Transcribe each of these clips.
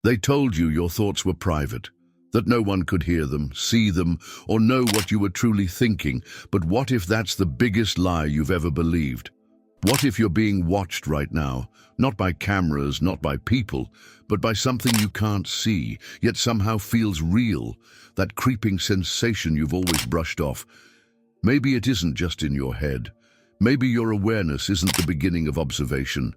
They told you your thoughts were private, that no one could hear them, see them, or know what you were truly thinking. But what if that's the biggest lie you've ever believed? What if you're being watched right now, not by cameras, not by people, but by something you can't see, yet somehow feels real, that creeping sensation you've always brushed off? Maybe it isn't just in your head. Maybe your awareness isn't the beginning of observation.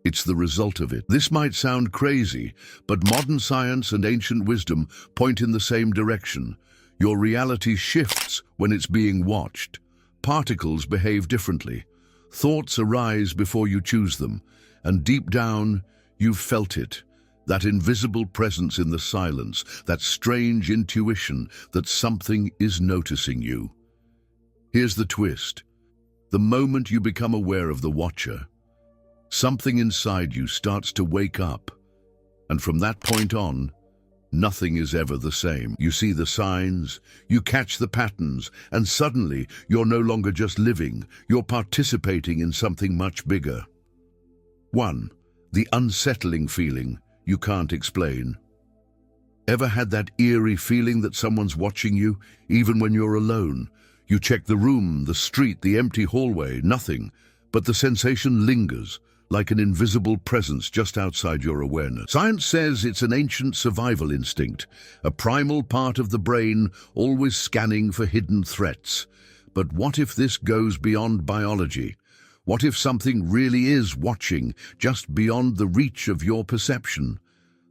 It's the result of it. This might sound crazy, but modern science and ancient wisdom point in the same direction. Your reality shifts when it's being watched. Particles behave differently. Thoughts arise before you choose them, and deep down, you've felt it. That invisible presence in the silence, that strange intuition that something is noticing you. Here's the twist. The moment you become aware of the watcher, something inside you starts to wake up, and from that point on, nothing is ever the same. You see the signs, you catch the patterns, and suddenly you're no longer just living, you're participating in something much bigger. 1. The unsettling feeling you can't explain. Ever had that eerie feeling that someone's watching you, even when you're alone? You check the room, the street, the empty hallway, nothing, but the sensation lingers, like an invisible presence just outside your awareness. Science says it's an ancient survival instinct, a primal part of the brain always scanning for hidden threats. But what if this goes beyond biology? What if something really is watching, just beyond the reach of your perception?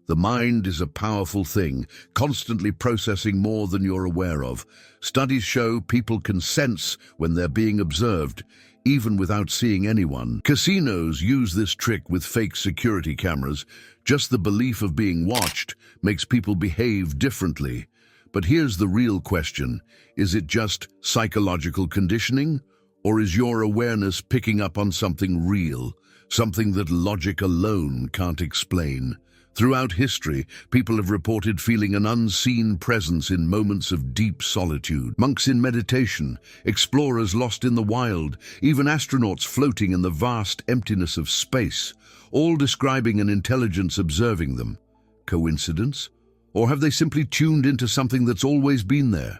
The mind is a powerful thing, constantly processing more than you're aware of. Studies show people can sense when they're being observed, even without seeing anyone. Casinos use this trick with fake security cameras. Just the belief of being watched makes people behave differently. But here's the real question. Is it just psychological conditioning? Or is your awareness picking up on something real, something that logic alone can't explain? Throughout history, people have reported feeling an unseen presence in moments of deep solitude. Monks in meditation, explorers lost in the wild, even astronauts floating in the vast emptiness of space, all describing an intelligence observing them. Coincidence? Or have they simply tuned into something that's always been there?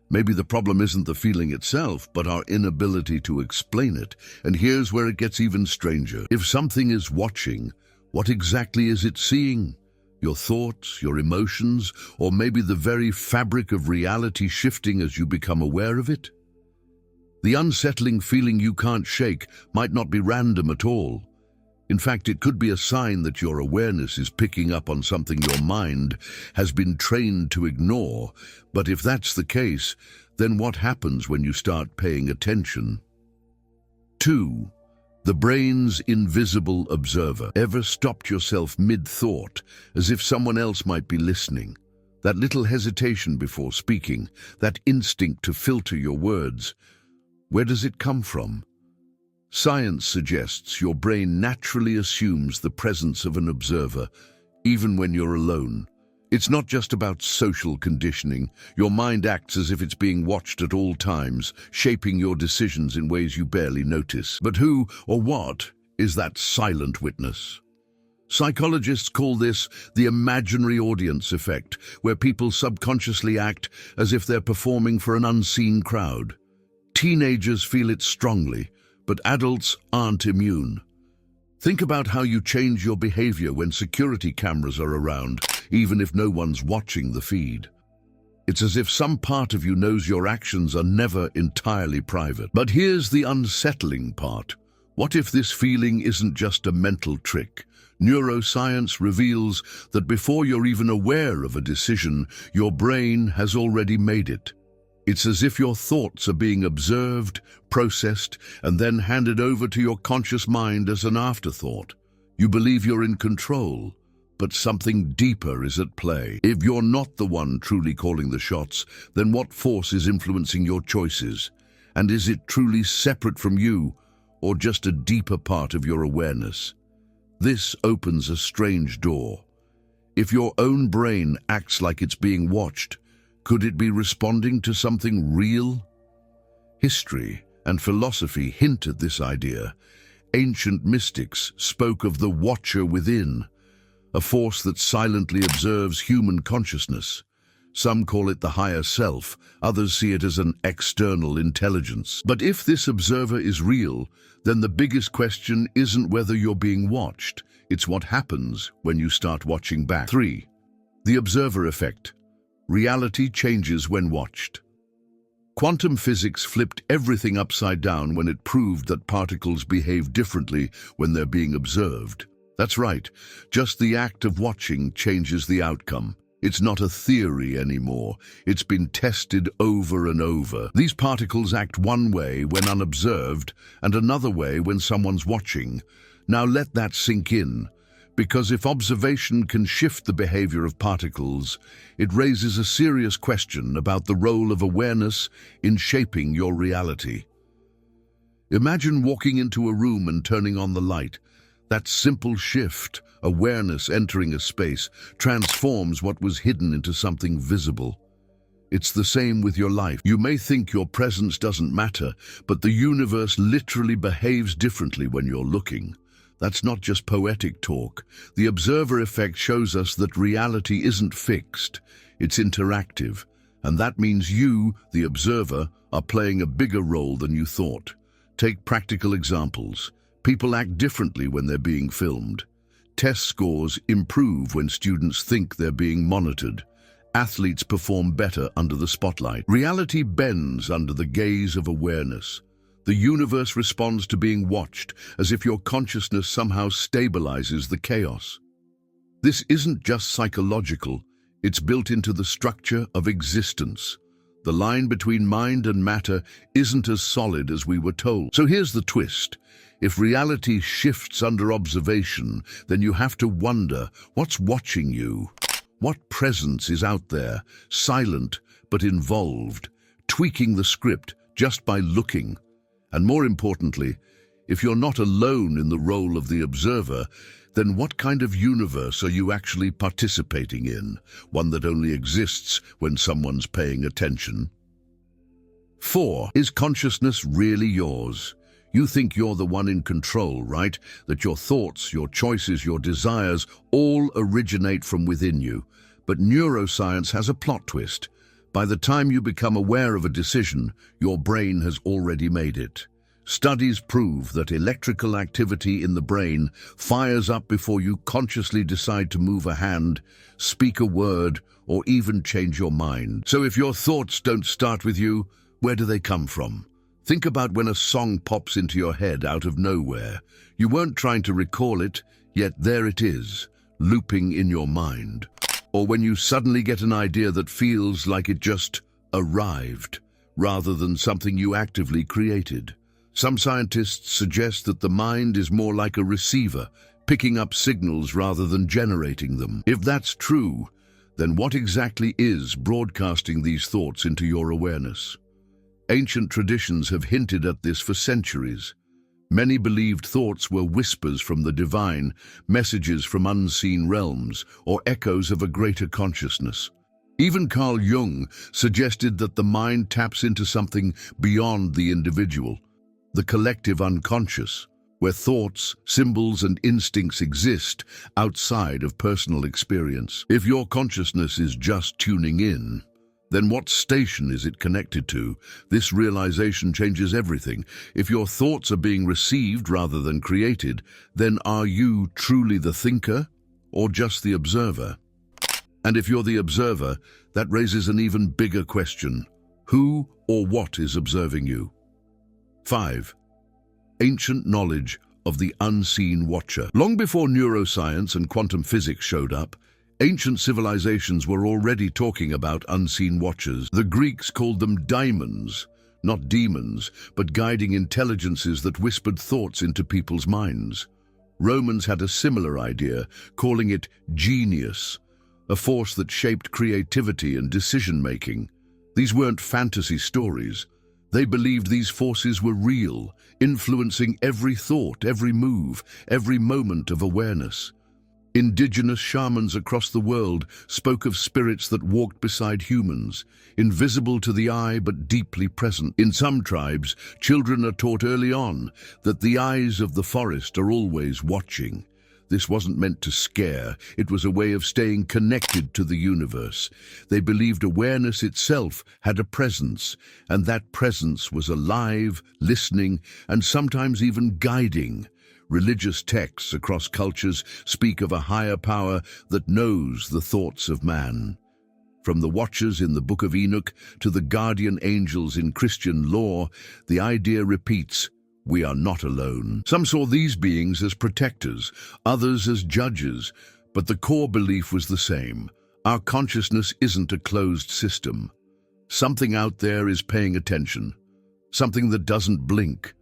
Maybe the problem isn't the feeling itself, but our inability to explain it. And here's where it gets even stranger. If something is watching, what exactly is it seeing? Your thoughts, your emotions, or maybe the very fabric of reality shifting as you become aware of it? The unsettling feeling you can't shake might not be random at all. In fact, it could be a sign that your awareness is picking up on something your mind has been trained to ignore. But if that's the case, then what happens when you start paying attention? 2. The brain's invisible observer. Ever stopped yourself mid-thought, as if someone else might be listening? That little hesitation before speaking, that instinct to filter your words, where does it come from? Science suggests your brain naturally assumes the presence of an observer, even when you're alone. It's not just about social conditioning. Your mind acts as if it's being watched at all times, shaping your decisions in ways you barely notice. But who or what is that silent witness? Psychologists call this the imaginary audience effect, where people subconsciously act as if they're performing for an unseen crowd. Teenagers feel it strongly, but adults aren't immune. Think about how you change your behavior when security cameras are around, even if no one's watching the feed. It's as if some part of you knows your actions are never entirely private. But here's the unsettling part. What if this feeling isn't just a mental trick? Neuroscience reveals that before you're even aware of a decision, your brain has already made it. It's as if your thoughts are being observed, processed, and then handed over to your conscious mind as an afterthought. You believe you're in control, but something deeper is at play. If you're not the one truly calling the shots, then what force is influencing your choices? And is it truly separate from you, or just a deeper part of your awareness? This opens a strange door. If your own brain acts like it's being watched, could it be responding to something real? History and philosophy hint at this idea. Ancient mystics spoke of the watcher within, a force that silently observes human consciousness. Some call it the higher self, others see it as an external intelligence. But if this observer is real, then the biggest question isn't whether you're being watched, it's what happens when you start watching back. 3. The observer effect. Reality changes when watched. Quantum physics flipped everything upside down when it proved that particles behave differently when they're being observed. That's right, just the act of watching changes the outcome. It's not a theory anymore. It's been tested over and over. These particles act one way when unobserved and another way when someone's watching. Now let that sink in, because if observation can shift the behavior of particles, it raises a serious question about the role of awareness in shaping your reality. Imagine walking into a room and turning on the light. That simple shift, awareness entering a space, transforms what was hidden into something visible. It's the same with your life. You may think your presence doesn't matter, but the universe literally behaves differently when you're looking. That's not just poetic talk. The observer effect shows us that reality isn't fixed, it's interactive. And that means you, the observer, are playing a bigger role than you thought. Take practical examples. People act differently when they're being filmed. Test scores improve when students think they're being monitored. Athletes perform better under the spotlight. Reality bends under the gaze of awareness. The universe responds to being watched, as if your consciousness somehow stabilizes the chaos. This isn't just psychological, it's built into the structure of existence. The line between mind and matter isn't as solid as we were told. So here's the twist. If reality shifts under observation, then you have to wonder, what's watching you? What presence is out there, silent but involved, tweaking the script just by looking? And more importantly, if you're not alone in the role of the observer, then what kind of universe are you actually participating in? One that only exists when someone's paying attention? 4. Is consciousness really yours? You think you're the one in control, right? That your thoughts, your choices, your desires all originate from within you. But neuroscience has a plot twist. By the time you become aware of a decision, your brain has already made it. Studies prove that electrical activity in the brain fires up before you consciously decide to move a hand, speak a word, or even change your mind. So if your thoughts don't start with you, where do they come from? Think about when a song pops into your head out of nowhere. You weren't trying to recall it, yet there it is, looping in your mind. Or when you suddenly get an idea that feels like it just arrived, rather than something you actively created. Some scientists suggest that the mind is more like a receiver, picking up signals rather than generating them. If that's true, then what exactly is broadcasting these thoughts into your awareness? Ancient traditions have hinted at this for centuries. Many believed thoughts were whispers from the divine, messages from unseen realms, or echoes of a greater consciousness. Even Carl Jung suggested that the mind taps into something beyond the individual, the collective unconscious, where thoughts, symbols, and instincts exist outside of personal experience. If your consciousness is just tuning in, then what station is it connected to? This realization changes everything. If your thoughts are being received rather than created, then are you truly the thinker or just the observer? And if you're the observer, that raises an even bigger question. Who or what is observing you? 5. Ancient knowledge of the unseen watcher. Long before neuroscience and quantum physics showed up, ancient civilizations were already talking about unseen watchers. The Greeks called them daimons, not demons, but guiding intelligences that whispered thoughts into people's minds. Romans had a similar idea, calling it genius, a force that shaped creativity and decision-making. These weren't fantasy stories. They believed these forces were real, influencing every thought, every move, every moment of awareness. Indigenous shamans across the world spoke of spirits that walked beside humans, invisible to the eye but deeply present. In some tribes, children are taught early on that the eyes of the forest are always watching. This wasn't meant to scare, it was a way of staying connected to the universe. They believed awareness itself had a presence, and that presence was alive, listening, and sometimes even guiding. Religious texts across cultures speak of a higher power that knows the thoughts of man. From the Watchers in the Book of Enoch to the guardian angels in Christian lore, the idea repeats: we are not alone. Some saw these beings as protectors, others as judges, but the core belief was the same. Our consciousness isn't a closed system. Something out there is paying attention, something that doesn't blink.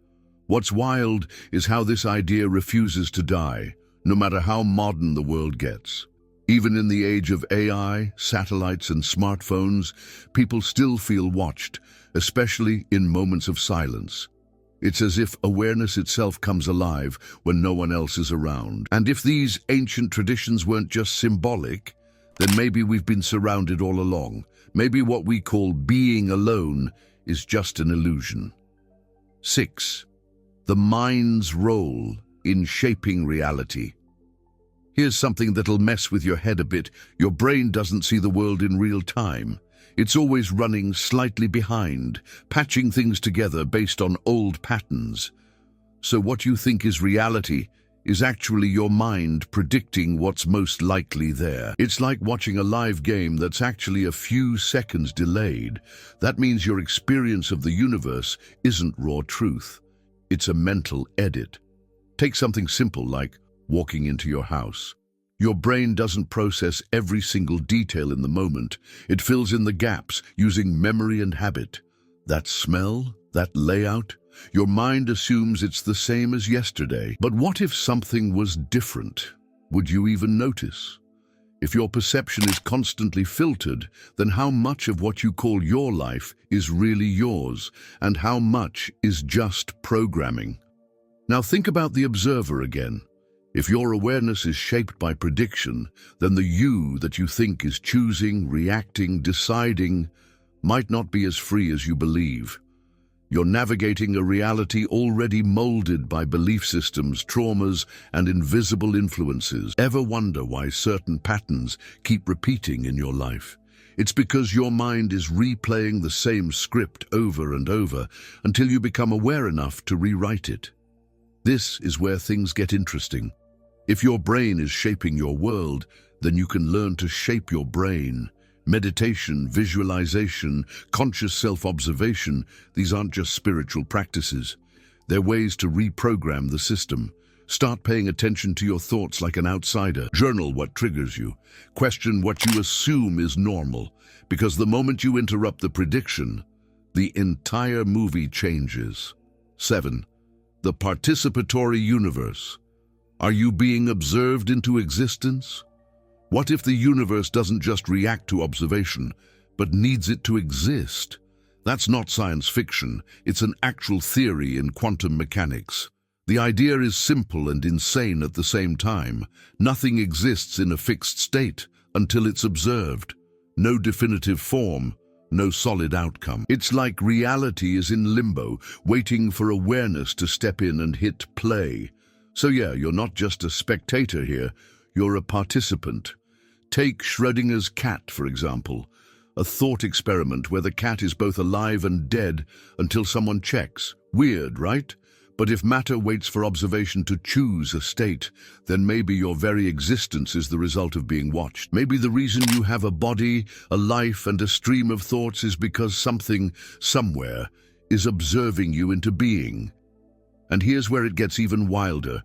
What's wild is how this idea refuses to die, no matter how modern the world gets. Even in the age of AI, satellites, and smartphones, people still feel watched, especially in moments of silence. It's as if awareness itself comes alive when no one else is around. And if these ancient traditions weren't just symbolic, then maybe we've been surrounded all along. Maybe what we call being alone is just an illusion. 6. The mind's role in shaping reality. Here's something that'll mess with your head a bit. Your brain doesn't see the world in real time. It's always running slightly behind, patching things together based on old patterns. So what you think is reality is actually your mind predicting what's most likely there. It's like watching a live game that's actually a few seconds delayed. That means your experience of the universe isn't raw truth. It's a mental edit. Take something simple like walking into your house. Your brain doesn't process every single detail in the moment. It fills in the gaps using memory and habit. That smell, that layout, your mind assumes it's the same as yesterday. But what if something was different? Would you even notice? If your perception is constantly filtered, then how much of what you call your life is really yours, and how much is just programming? Now think about the observer again. If your awareness is shaped by prediction, then the you that you think is choosing, reacting, deciding might not be as free as you believe. You're navigating a reality already molded by belief systems, traumas, and invisible influences. Ever wonder why certain patterns keep repeating in your life? It's because your mind is replaying the same script over and over until you become aware enough to rewrite it. This is where things get interesting. If your brain is shaping your world, then you can learn to shape your brain. Meditation, visualization, conscious self-observation, these aren't just spiritual practices. They're ways to reprogram the system. Start paying attention to your thoughts like an outsider. Journal what triggers you. Question what you assume is normal, because the moment you interrupt the prediction, the entire movie changes. 7. The participatory universe. Are you being observed into existence? What if the universe doesn't just react to observation, but needs it to exist? That's not science fiction, it's an actual theory in quantum mechanics. The idea is simple and insane at the same time. Nothing exists in a fixed state until it's observed. No definitive form, no solid outcome. It's like reality is in limbo, waiting for awareness to step in and hit play. So yeah, you're not just a spectator here, you're a participant. Take Schrödinger's cat, for example, a thought experiment where the cat is both alive and dead until someone checks. Weird, right? But if matter waits for observation to choose a state, then maybe your very existence is the result of being watched. Maybe the reason you have a body, a life, and a stream of thoughts is because something, somewhere, is observing you into being. And here's where it gets even wilder.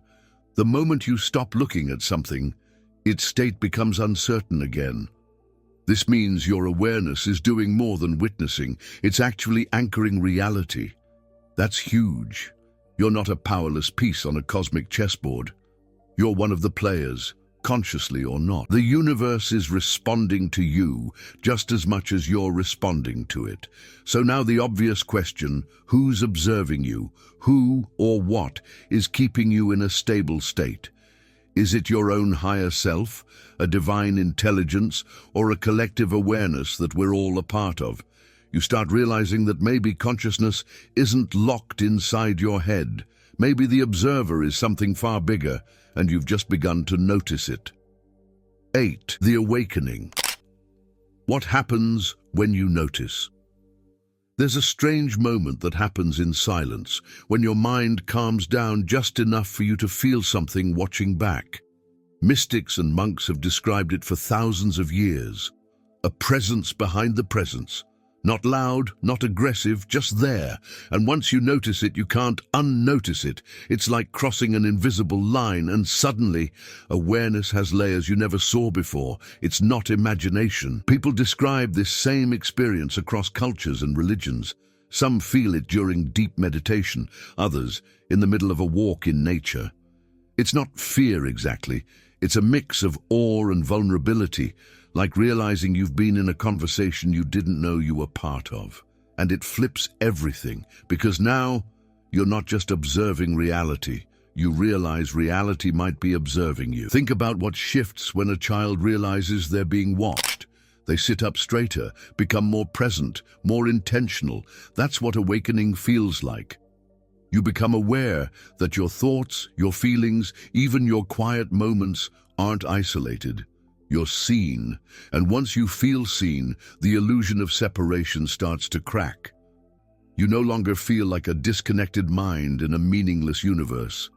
The moment you stop looking at something, its state becomes uncertain again. This means your awareness is doing more than witnessing. It's actually anchoring reality. That's huge. You're not a powerless piece on a cosmic chessboard. You're one of the players, consciously or not. The universe is responding to you just as much as you're responding to it. So now the obvious question, who's observing you? Who or what is keeping you in a stable state? Is it your own higher self, a divine intelligence, or a collective awareness that we're all a part of? You start realizing that maybe consciousness isn't locked inside your head. Maybe the observer is something far bigger, and you've just begun to notice it. 8. The awakening. What happens when you notice? There's a strange moment that happens in silence, when your mind calms down just enough for you to feel something watching back. Mystics and monks have described it for thousands of years. A presence behind the presence. Not loud, not aggressive, just there. And once you notice it, you can't unnotice it. It's like crossing an invisible line, and suddenly, awareness has layers you never saw before. It's not imagination. People describe this same experience across cultures and religions. Some feel it during deep meditation, others in the middle of a walk in nature. It's not fear exactly. It's a mix of awe and vulnerability, like realizing you've been in a conversation you didn't know you were part of. And it flips everything, because now you're not just observing reality, you realize reality might be observing you. Think about what shifts when a child realizes they're being watched. They sit up straighter, become more present, more intentional. That's what awakening feels like. You become aware that your thoughts, your feelings, even your quiet moments aren't isolated. You're seen, and once you feel seen, the illusion of separation starts to crack. You no longer feel like a disconnected mind in a meaningless universe.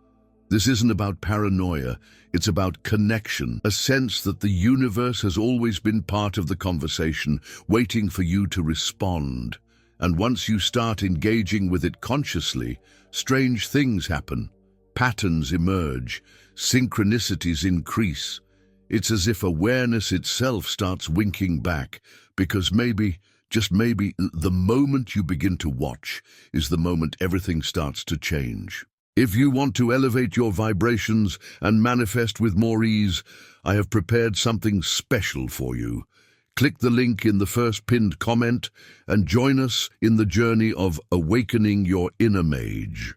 This isn't about paranoia, it's about connection, a sense that the universe has always been part of the conversation, waiting for you to respond. And once you start engaging with it consciously, strange things happen. Patterns emerge, synchronicities increase. It's as if awareness itself starts winking back, because maybe, just maybe, the moment you begin to watch is the moment everything starts to change. If you want to elevate your vibrations and manifest with more ease, I have prepared something special for you. Click the link in the first pinned comment and join us in the journey of awakening your inner mage.